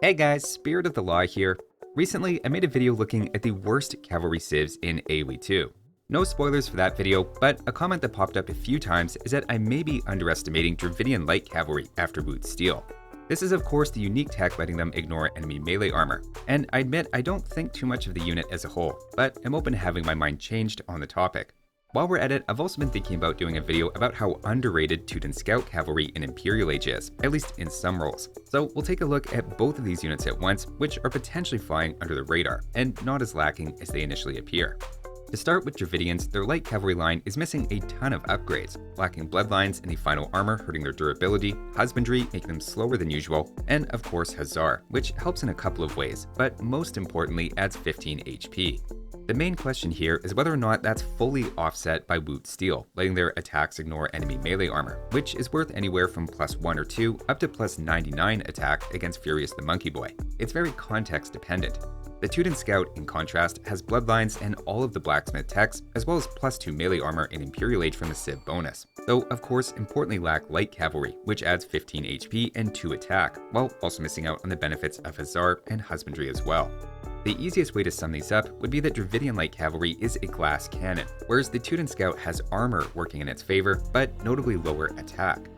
Hey guys, Spirit of the Law here. Recently, I made a video looking at the worst cavalry civs in AoE2. No spoilers for that video, but a comment that popped up a few times is that I may be underestimating Dravidian light cavalry after Wootz Steel. This is of course the unique tech letting them ignore enemy melee armor, and I admit I don't think too much of the unit as a whole, but I'm open to having my mind changed on the topic. While we're at it, I've also been thinking about doing a video about how underrated Teuton Scout Cavalry in Imperial Age is, at least in some roles. So we'll take a look at both of these units at once, which are potentially flying under the radar, and not as lacking as they initially appear. To start with Dravidians, their light cavalry line is missing a ton of upgrades, lacking bloodlines in the final armor hurting their durability, husbandry making them slower than usual, and of course Hussar, which helps in a couple of ways, but most importantly adds 15 HP. The main question here is whether or not that's fully offset by Wootz Steel, letting their attacks ignore enemy melee armor, which is worth anywhere from +1 or 2 up to +99 attack against Furious the Monkey Boy. It's very context dependent. The Teuton Scout, in contrast, has bloodlines and all of the blacksmith techs, as well as +2 melee armor in Imperial Age from the Civ bonus, though of course importantly lack light cavalry, which adds 15 HP and 2 attack, while also missing out on the benefits of Hussar and husbandry as well. The easiest way to sum these up would be that Dravidian light cavalry is a glass cannon, whereas the Teuton Scout has armor working in its favor, but notably lower attack.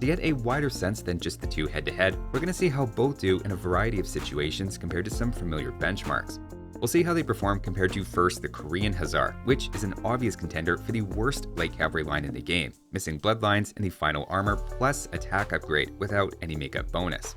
To get a wider sense than just the two head-to-head, we're going to see how both do in a variety of situations compared to some familiar benchmarks. We'll see how they perform compared to first the Korean Hussar, which is an obvious contender for the worst light cavalry line in the game, missing bloodlines in the final armor plus attack upgrade without any makeup bonus.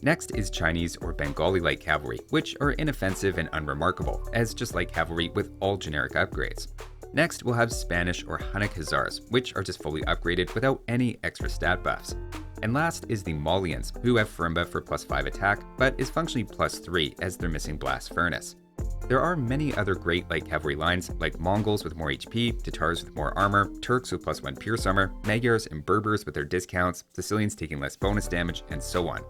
Next is Chinese or Bengali light cavalry, which are inoffensive and unremarkable, as just light cavalry with all generic upgrades. Next, we'll have Spanish or Hunnic Hussars, which are just fully upgraded without any extra stat buffs. And last is the Maulians, who have firm buff for +5 attack, but is functionally +3 as they're missing Blast Furnace. There are many other great light cavalry lines, like Mongols with more HP, Tatars with more armor, Turks with +1 pierce armor, Magyars and Berbers with their discounts, Sicilians taking less bonus damage, and so on.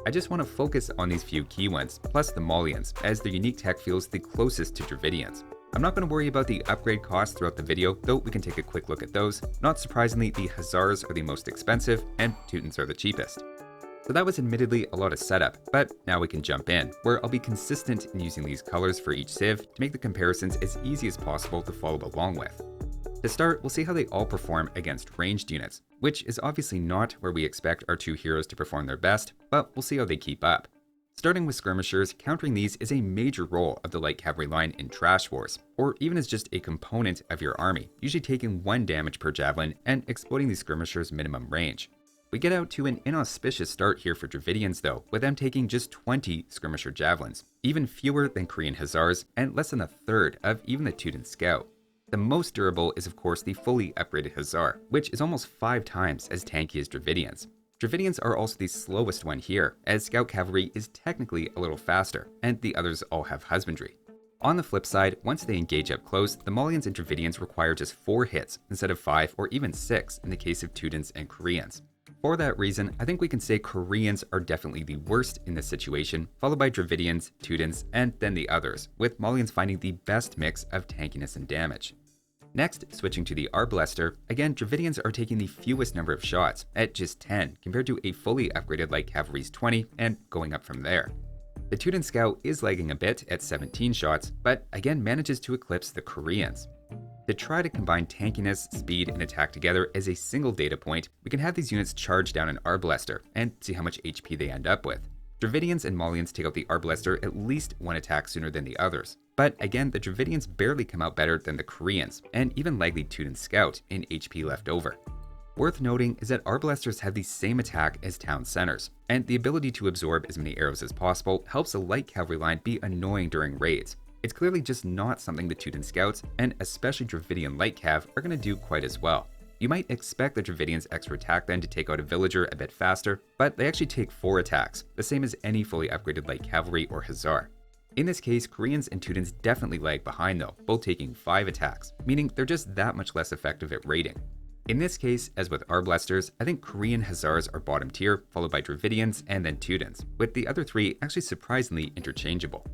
I just want to focus on these few key ones, plus the Maulians, as their unique tech feels the closest to Dravidians. I'm not going to worry about the upgrade costs throughout the video, though we can take a quick look at those. Not surprisingly, the Hussars are the most expensive, and Teutons are the cheapest. So that was admittedly a lot of setup, but now we can jump in, where I'll be consistent in using these colors for each civ to make the comparisons as easy as possible to follow along with. To start, we'll see how they all perform against ranged units, which is obviously not where we expect our two heroes to perform their best, but we'll see how they keep up. Starting with skirmishers, countering these is a major role of the light cavalry line in Trash Wars, or even as just a component of your army, usually taking 1 damage per javelin and exploiting the skirmishers' minimum range. We get out to an inauspicious start here for Dravidians though, with them taking just 20 skirmisher javelins, even fewer than Korean Hussars, and less than a third of even the Teuton Scout. The most durable is of course the fully upgraded Hussar, which is almost 5 times as tanky as Dravidians. Dravidians are also the slowest one here, as Scout Cavalry is technically a little faster, and the others all have husbandry. On the flip side, once they engage up close, the Maulians and Dravidians require just 4 hits instead of 5 or even 6 in the case of Teutons and Koreans. For that reason, I think we can say Koreans are definitely the worst in this situation, followed by Dravidians, Teutons, and then the others, with Maulians finding the best mix of tankiness and damage. Next, switching to the Arbalester, again Dravidians are taking the fewest number of shots, at just 10, compared to a fully upgraded light cavalry's 20, and going up from there. The Teuton Scout is lagging a bit at 17 shots, but again manages to eclipse the Koreans. To try to combine tankiness, speed, and attack together as a single data point, we can have these units charge down an Arbalester, and see how much HP they end up with. Dravidians and Maulians take out the Arbalester at least 1 attack sooner than the others. But again, the Dravidians barely come out better than the Koreans, and even lag the Teuton Scout in HP left over. Worth noting is that Arbalesters have the same attack as town centers, and the ability to absorb as many arrows as possible helps a light cavalry line be annoying during raids. It's clearly just not something the Teuton Scouts, and especially Dravidian light cav, are going to do quite as well. You might expect the Dravidians' extra attack then to take out a villager a bit faster, but they actually take 4 attacks, the same as any fully upgraded light cavalry or Hussar. In this case, Koreans and Teutons definitely lag behind though, both taking 5 attacks, meaning they're just that much less effective at raiding. In this case, as with Arbalesters, I think Korean Hussars are bottom tier, followed by Dravidians and then Teutons, with the other 3 actually surprisingly interchangeable.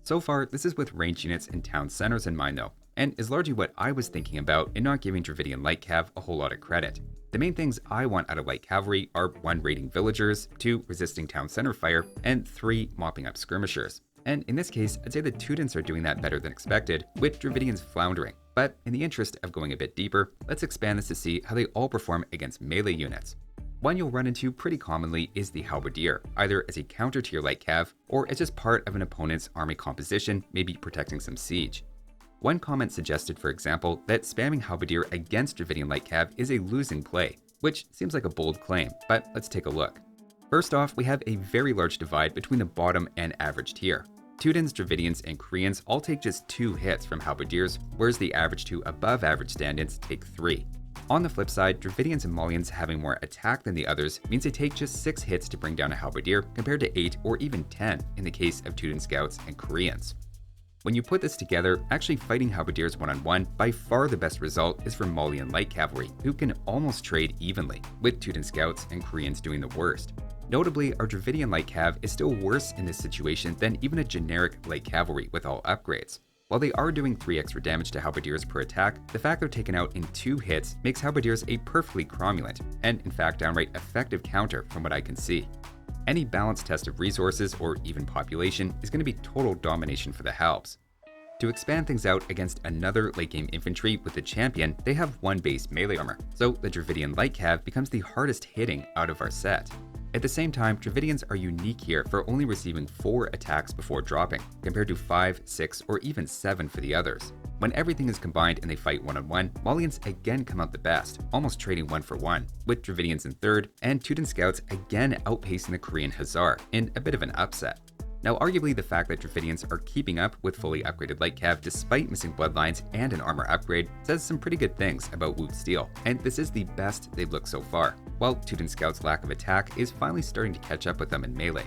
So far, this is with ranged units and town centers in mind though, and is largely what I was thinking about in not giving Dravidian light cav a whole lot of credit. The main things I want out of light cavalry are 1. Raiding villagers, 2. Resisting town center fire, and 3. Mopping up skirmishers. And in this case, I'd say the Teutons are doing that better than expected, with Dravidians floundering. But in the interest of going a bit deeper, let's expand this to see how they all perform against melee units. One you'll run into pretty commonly is the halberdier, either as a counter to your light cav, or as just part of an opponent's army composition, maybe protecting some siege. One comment suggested, for example, that spamming halberdier against Dravidian light cav is a losing play, which seems like a bold claim, but let's take a look. First off, we have a very large divide between the bottom and average tier. Teutons, Dravidians, and Koreans all take just 2 hits from halberdiers, whereas the average to above average stand-ins take 3. On the flip side, Dravidians and Maulians having more attack than the others means they take just 6 hits to bring down a halberdier compared to 8 or even 10 in the case of Teuton scouts and Koreans. When you put this together, actually fighting halberdiers one-on-one, by far the best result is for Maulian light cavalry, who can almost trade evenly, with Teuton scouts and Koreans doing the worst. Notably, our Dravidian light cav is still worse in this situation than even a generic light cavalry with all upgrades. While they are doing 3 extra damage to halberdiers per attack, the fact they're taken out in 2 hits makes halberdiers a perfectly cromulent, and in fact downright effective counter from what I can see. Any balanced test of resources or even population is going to be total domination for the halbs. To expand things out against another late game infantry with the champion, they have 1 base melee armor, so the Dravidian light cav becomes the hardest hitting out of our set. At the same time, Dravidians are unique here for only receiving 4 attacks before dropping, compared to 5, 6, or even 7 for the others. When everything is combined and they fight one-on-one, Maulians again come out the best, almost trading 1 for 1, with Dravidians in third, and Teuton scouts again outpacing the Korean Hussar in a bit of an upset. Now, arguably the fact that Dravidians are keeping up with fully upgraded light cav despite missing bloodlines and an armor upgrade says some pretty good things about Wootz Steel, and this is the best they've looked so far, while Teuton scouts' lack of attack is finally starting to catch up with them in melee.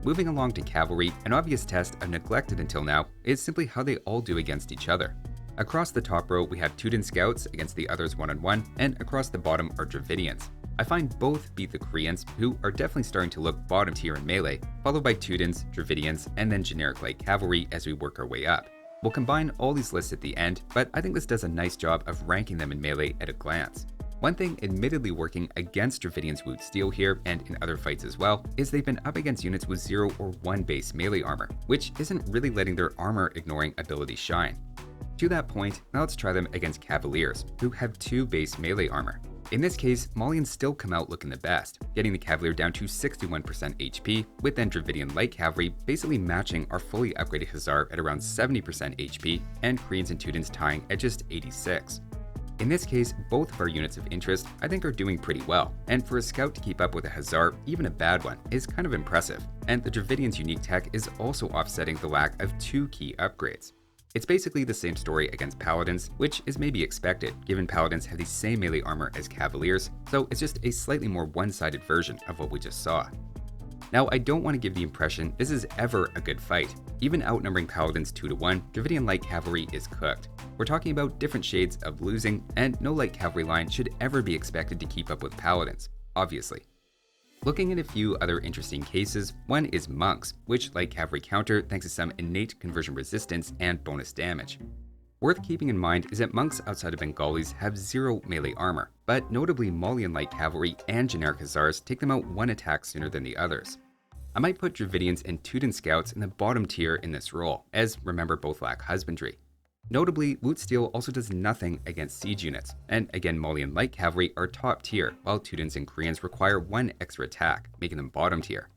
Moving along to cavalry, an obvious test I've neglected until now is simply how they all do against each other. Across the top row, we have Teuton scouts against the others one-on-one, and across the bottom are Dravidians. I find both beat the Koreans, who are definitely starting to look bottom tier in melee, followed by Teutons, Dravidians, and then generic light cavalry as we work our way up. We'll combine all these lists at the end, but I think this does a nice job of ranking them in melee at a glance. One thing admittedly working against Dravidian's Wootz Steel here, and in other fights as well, is they've been up against units with 0 or 1 base melee armor, which isn't really letting their armor ignoring ability shine. To that point, now let's try them against Cavaliers, who have 2 base melee armor. In this case, Maulians still come out looking the best, getting the Cavalier down to 61% HP, with then Dravidian light cavalry basically matching our fully upgraded Hussar at around 70% HP, and Koreans and Teutons tying at just 86. In this case, both of our units of interest I think are doing pretty well, and for a scout to keep up with a Hussar, even a bad one, is kind of impressive, and the Dravidian's unique tech is also offsetting the lack of 2 key upgrades. It's basically the same story against Paladins, which is maybe expected, given Paladins have the same melee armor as Cavaliers, so it's just a slightly more one-sided version of what we just saw. Now, I don't want to give the impression this is ever a good fight. Even outnumbering Paladins 2 to 1, Dravidian light cavalry is cooked. We're talking about different shades of losing, and no light cavalry line should ever be expected to keep up with Paladins, obviously. Looking at a few other interesting cases, one is monks, which light cavalry counter thanks to some innate conversion resistance and bonus damage. Worth keeping in mind is that monks outside of Bengalis have 0 melee armor, but notably Maulian light cavalry and generic Hussars take them out 1 attack sooner than the others. I might put Dravidians and Teuton scouts in the bottom tier in this role, as remember both lack husbandry. Notably, Wootz Steel also does nothing against siege units, and again Maulian light cavalry are top tier, while Teutons and Koreans require 1 extra attack, making them bottom tier.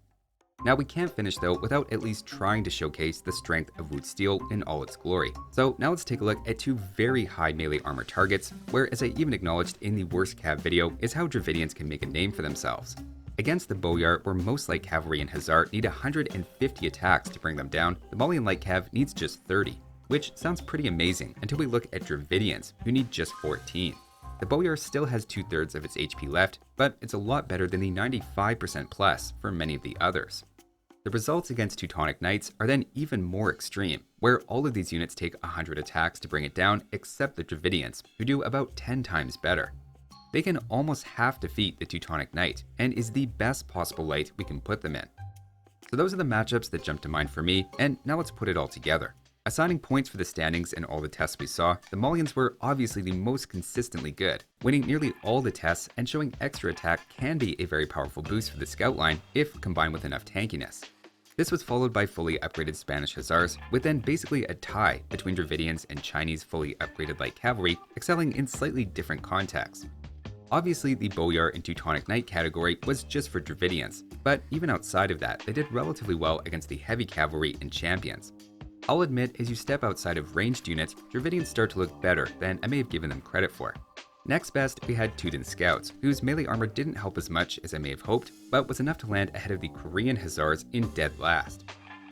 Now we can't finish though without at least trying to showcase the strength of Wootz Steel in all its glory. So now let's take a look at 2 very high melee armor targets, where as I even acknowledged in the worst cav video is how Dravidians can make a name for themselves. Against the Boyar, where most light cavalry and Hussar need 150 attacks to bring them down, the Maulian light cav needs just 30. Which sounds pretty amazing until we look at Dravidians, who need just 14. The Boyar still has 2/3 of its HP left, but it's a lot better than the 95% plus for many of the others. The results against Teutonic Knights are then even more extreme, where all of these units take 100 attacks to bring it down except the Dravidians, who do about 10 times better. They can almost half defeat the Teutonic Knight, and is the best possible light we can put them in. So those are the matchups that jump to mind for me, and now let's put it all together. Assigning points for the standings in all the tests we saw, the Maulians were obviously the most consistently good, winning nearly all the tests and showing extra attack can be a very powerful boost for the scout line if combined with enough tankiness. This was followed by fully upgraded Spanish Hussars, with then basically a tie between Dravidians and Chinese fully upgraded light cavalry, excelling in slightly different contexts. Obviously, the Boyar and Teutonic Knight category was just for Dravidians, but even outside of that, they did relatively well against the heavy cavalry and champions. I'll admit, as you step outside of ranged units, Dravidians start to look better than I may have given them credit for. Next best, we had Teuton Scouts, whose melee armor didn't help as much as I may have hoped, but was enough to land ahead of the Korean Hussars in dead last.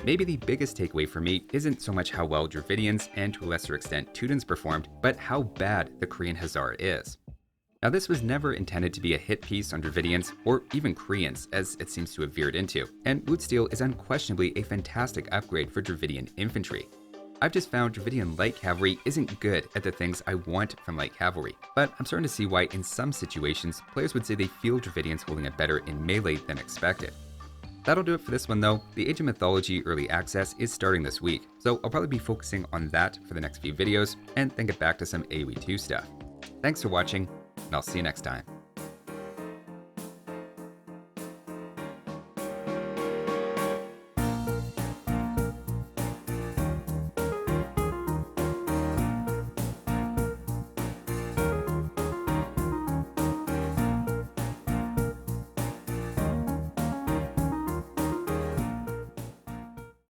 Maybe the biggest takeaway for me isn't so much how well Dravidians, and to a lesser extent Teutons performed, but how bad the Korean Hussar is. Now this was never intended to be a hit piece on Dravidians, or even Koreans, as it seems to have veered into, and Wootz Steel is unquestionably a fantastic upgrade for Dravidian infantry. I've just found Dravidian light cavalry isn't good at the things I want from light cavalry, but I'm starting to see why in some situations players would say they feel Dravidians holding it better in melee than expected. That'll do it for this one though. The Age of Mythology Early Access is starting this week, so I'll probably be focusing on that for the next few videos, and then get back to some AoE2 stuff. Thanks for watching, and I'll see you next time.